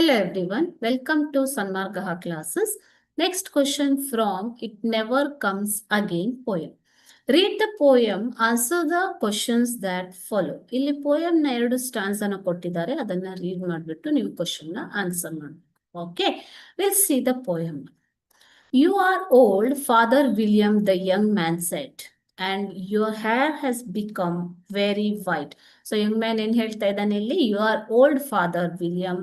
Hello everyone, welcome to Sanmargaha classes. Next question from It Never Comes Again poem. Read the poem, answer the questions that follow. ಇಲ್ಲಿ poem ನ 2 stance ಅನ್ನು ಕೊಟ್ಟಿದ್ದಾರೆ, ಅದನ್ನ read ಮಾಡಿಬಿಟ್ಟು ನೀವು question ನ answer ಮಾಡಿ. Okay, will see the poem. You are old, Father William the young man said, and your hair has become very white. So young man ಏನ್ ಹೇಳ್ತಾ ಇದ್ದಾನೆ ಇಲ್ಲಿ? You are old, Father William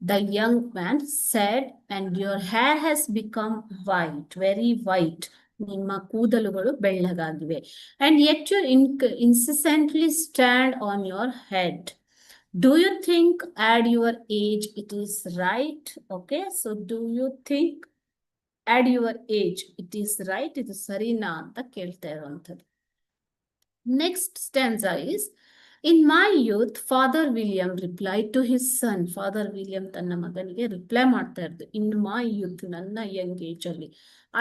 the young man said, and your hair has become white, very white. ನಿಮ್ಮ ಕೂದಲುಗಳು ಬೆಳ್ಳಗಾಗಿವೆ. And yet you incessantly stand on your head. Do you think at your age it is right? Okay, so do you think at your age it is right? ಇದು ಸರಿನಾ ಅಂತ ಕೇಳ್ತಾ ಇರುವಂಥದ್ದು. Next stanza is, in my youth, Father William replied to his son. Father William ತನ್ನ ಮಗನಿಗೆ reply ಮಾಡ್ತಾ ಇರೋದು. In my youth, ನನ್ನ ಯಂಗ್ ಏಜ್ ಅಲ್ಲಿ.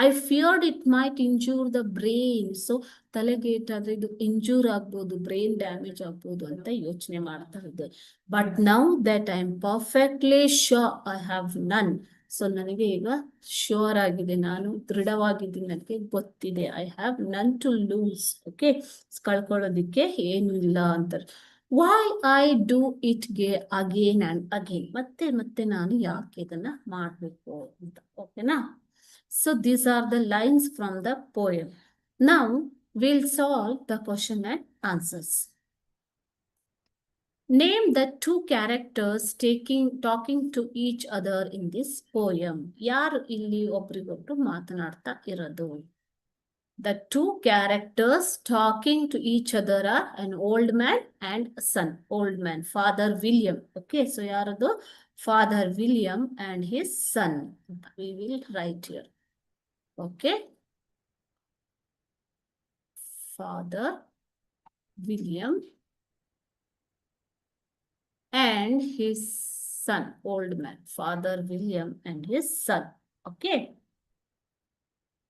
I feared it might injure the brain. So ತಲೆಗೆ ಏಟಾದ್ರೆ ಇದು ಇಂಜೂರ್ ಆಗ್ಬೋದು, ಬ್ರೈನ್ ಡ್ಯಾಮೇಜ್ ಆಗ್ಬೋದು ಅಂತ ಯೋಚನೆ ಮಾಡ್ತಾ ಇದ್ದೆ. But now that I am perfectly sure I have none. So ನನಗೆ ಈಗ ಶೋರ್ ಆಗಿದೆ, ನಾನು ದೃಢವಾಗಿದ್ದೀನಿ, ನನಗೆ ಗೊತ್ತಿದೆ. ಐ ಹ್ಯಾವ್ ನನ್ ಟು ಲೂಸ್. ಓಕೆ, ಕಳ್ಕೊಳ್ಳೋದಿಕ್ಕೆ ಏನು ಇಲ್ಲ ಅಂತಾರೆ. Why I do it again and again, ಮತ್ತೆ ಮತ್ತೆ ನಾನು ಯಾಕೆ ಇದನ್ನ ಮಾಡಬೇಕು ಅಂತ. ಓಕೆನಾ? So these are the lines from the poem. Now will solve the question and answers. Name the two characters talking to each other in this poem. ಯಾರು ಇಲ್ಲಿ ಒಬ್ರಿಗೊಬ್ರು ಮಾತನಾಡ್ತಾ ಇರೋದು? The two characters talking to each other are an old man and a son. Old man, Father William. Okay, so ಯಾರದು? Father William and his son. We will write here. Okay. Father William and his son, old man, Father William and his son. Okay,